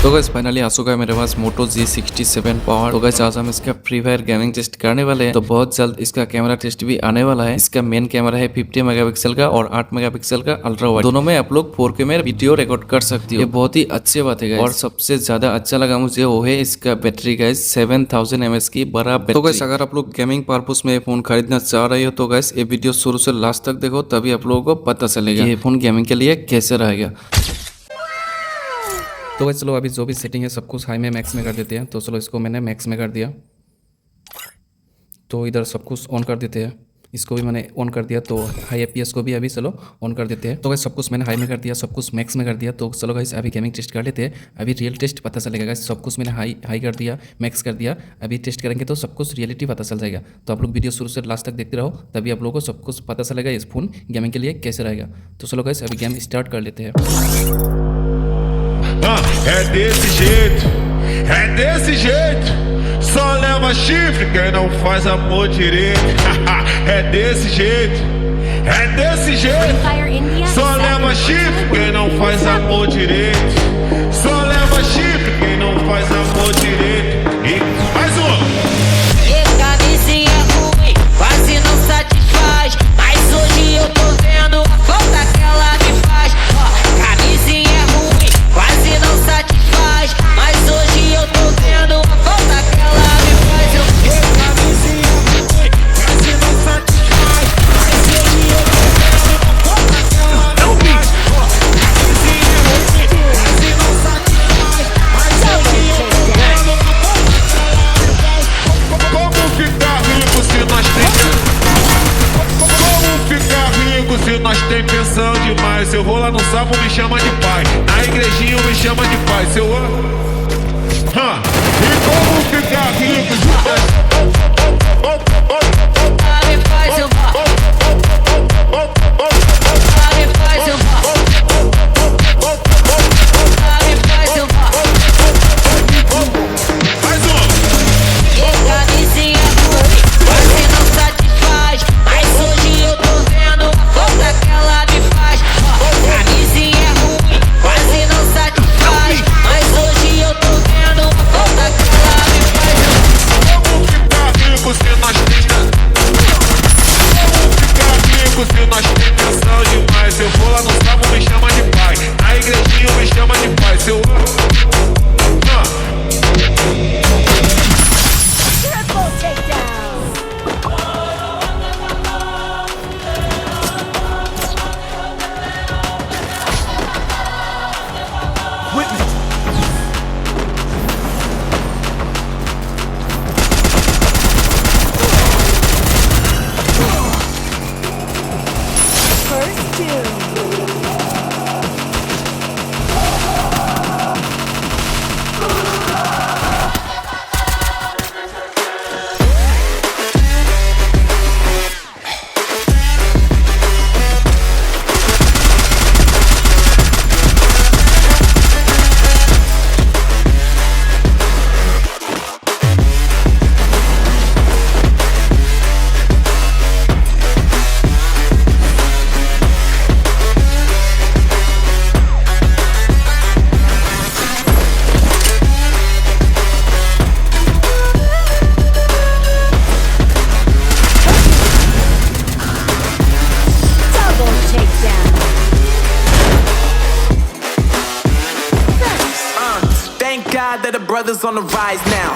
तो guys finally आ चुका है मेरे पास मोटो G67 पावर। तो गाइस आज हम इसका फ्री फायर गेमिंग टेस्ट करने वाले हैं। तो बहुत जल्द इसका कैमरा टेस्ट भी आने वाला है। इसका मेन कैमरा है 50 मेगापिक्सल का और 8 मेगापिक्सल का अल्ट्रा वाइड। दोनों में आप लोग 4K में वीडियो रिकॉर्ड कर सकती हो। ये बहुत ही अच्छी बात है गाइस। और सबसे ज्यादा अच्छा लगा मुझे वो है इसका बैटरी गाइस 7000 mAh की बड़ा बैटरी। तो गाइस अगर आप लोग गेमिंग पर्पस में फोन खरीदना चाह रहे हो तो गाइस ये वीडियो शुरू से लास्ट तक देखो, तभी आप लोगों को पता चलेगा ये फोन गेमिंग के लिए कैसे रहेगा। तो चलो अभी जो भी सेटिंग है सब कुछ हाई में मैक्स में कर देते हैं। तो चलो इसको मैंने मैक्स में कर दिया। तो इधर सब कुछ ऑन कर देते हैं। इसको भी मैंने ऑन कर दिया। तो हाई FPS को भी अभी चलो ऑन कर देते हैं। तो गाइस सब कुछ मैंने हाई में कर दिया, सब कुछ मैक्स में कर दिया। तो चलो गाइस अभी गेमिंग टेस्ट कर लेते हैं। अभी रियल टेस्ट पता चलेगा गाइस। सब कुछ मैंने हाई कर दिया, मैक्स कर दिया। अभी टेस्ट करेंगे तो सब कुछ रियलिटी पता चल जाएगा। तो आप लोग वीडियो शुरू से लास्ट तक देखते रहो, तभी आप लोगों को सब कुछ पता चलेगा इस फोन गेमिंग के लिए कैसे रहेगा। तो चलो गाइस अभी गेम स्टार्ट कर लेते हैं। É desse jeito, só leva chifre quem não faz amor direito. É desse jeito, só leva chifre quem não faz amor direito. Só leva chifre quem não faz amor direito. E mais um. Camisinha ruim, quase não satisfaz, mas hoje eu tô vendo a falta que ela me faz. Camisinha ruim, quase não satisfaz, mas hoje eu tô vendo a falta que ela me faz. Camisinha ruim, quase não satisfaz, mas hoje eu tô vendo a falta que ela me faz. Camisinha ruim, quase não satisfaz, mas hoje eu tô vendo a falta que ela me faz. Como ficar rico se nós tem? Como ficar rico se nós tem pensão demais? Eu vou lá no sábado, me chama de pai. Na igrejinha me chama de pai. Seu E como ficar rico se nós Me faz eu me faz eu mais um. Camisinha ruim, quase não satisfaz, mas hoje eu tô vendo a falta que ela me faz. Camisinha ruim, quase não satisfaz, mas hoje eu tô vendo a falta que ela me faz. Como ficar rico se nós tem? Como ficar rico se nós tem pensão demais? Eu vou lá no sábado, me chama de pai. Na igrejinha me chama de pai. Seu that the brothers on the rise now.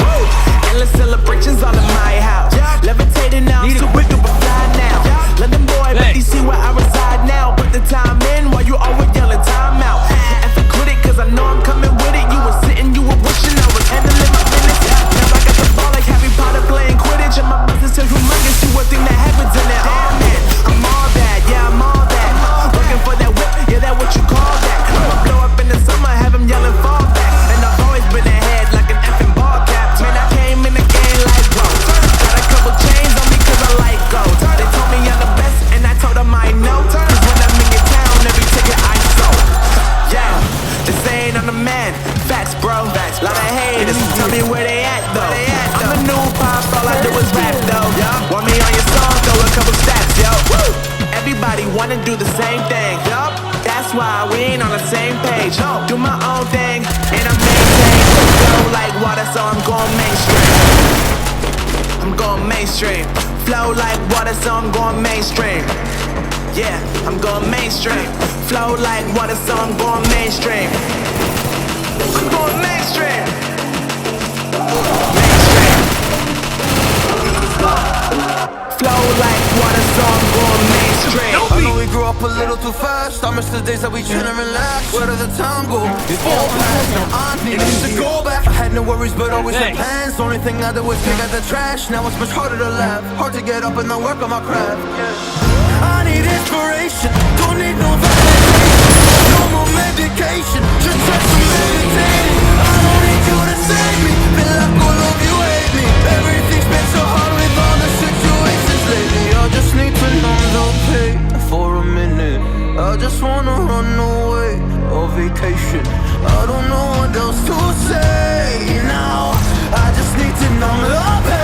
Endless celebrations all in my house. Levitating now, too quick to fly now. London boy, but you see where I reside now. Put the time in while you always yelling time out. And for quit it, cause I know I'm coming with it. You were sitting, you were wishing I was handling my business. Now I got the ball like Harry Potter playing Quidditch. And my business is humongous, you would think that happens in it. Oh man, I'm all that, yeah I'm all that. Working for that whip, yeah that what you call that. I'ma blow up in the summer, have them yelling fall back. And I've always been ahead like an effing ball cap. Man, I came in the game like bro. Got a couple chains on me cause I like gold. They told me I'm the best and I told them I know. Cause when I'm in your town, every ticket I sold. Yeah, they saying I'm the man. Facts bro, lot of haters. Tell me where they at though. I'm the new pop, all I do is rap though. Want me on your song, throw a couple stats, yo. Everybody wanna do the same thing. That's why we ain't on the same page. Do my own thing and I maintain. I'm going mainstream. Flow like water, so I'm going mainstream. Yeah, I'm going mainstream. Flow like water, so I'm going mainstream. I'm going mainstream. Mainstream. Flow like water, so I'm going mainstream. I know we grew up a little too fast. I miss the days that we chill and relax. Where did the time go? It's all past. Now I need to go back. I had no worries, but always had plans. The only thing I did was pick out the trash. Now it's much harder to laugh. Hard to get up and not work on my craft. I need inspiration. Don't need no validation. No more medication. Just try some meditating. I don't need you to save me. Feel like all of you hate me. Everything's been so hard with all the situations lately. I just need to numb the pain for a minute. I just wanna run away on vacation. I don't know what else to say now. I just need to numb the pain.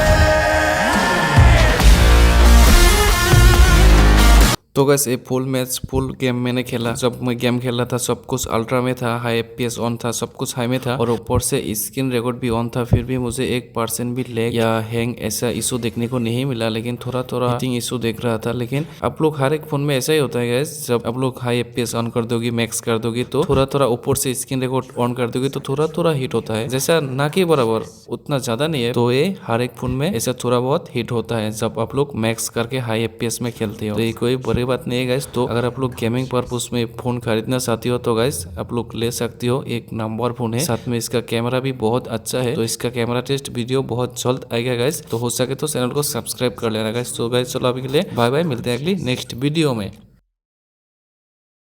तो gas ये full match full game मैंने खेला। जब मैं game खेल रहा था सब कुछ अल्ट्रा में था, हाई एफपीएस ऑन था, सब कुछ हाई में था और ऊपर से स्क्रीन रिकॉर्ड भी ऑन था। फिर भी मुझे 1% भी लैग या हैंग ऐसा इशू देखने को नहीं मिला, लेकिन थोड़ा थोड़ा हीटिंग इशू देख रहा था। लेकिन आप लोग हर एक फोन में ऐसा ही होता है गैस, जब आप लोग हाई एफपीएस ऑन कर दोगे, मैक्स कर दोगे तो थोड़ा थोड़ा ऊपर से स्क्रीन रिकॉर्ड ऑन कर दोगे तो थोड़ा थोड़ा हीट होता है। जैसा ना कि बराबर उतना ज्यादा नहीं है, तो ये हर एक फोन में ऐसा थोड़ा बहुत हीट होता है जब आप लोग मैक्स करके हाई एफपीएस में खेलते हो। तो ये कोई बड़ी बात नहीं है गाइस। तो अगर आप लोग गेमिंग पर्पस में फोन खरीदना चाहती हो तो गाइस आप लोग ले सकती हो। एक नंबर फोन है, साथ में इसका कैमरा भी बहुत अच्छा है। तो इसका कैमरा टेस्ट वीडियो बहुत जल्द आएगा गाइस। तो हो सके तो चैनल को सब्सक्राइब कर लेना गाइस। तो गाइस चलो अभी के लिए बाय बाय, मिलते हैं अगली नेक्स्ट वीडियो में।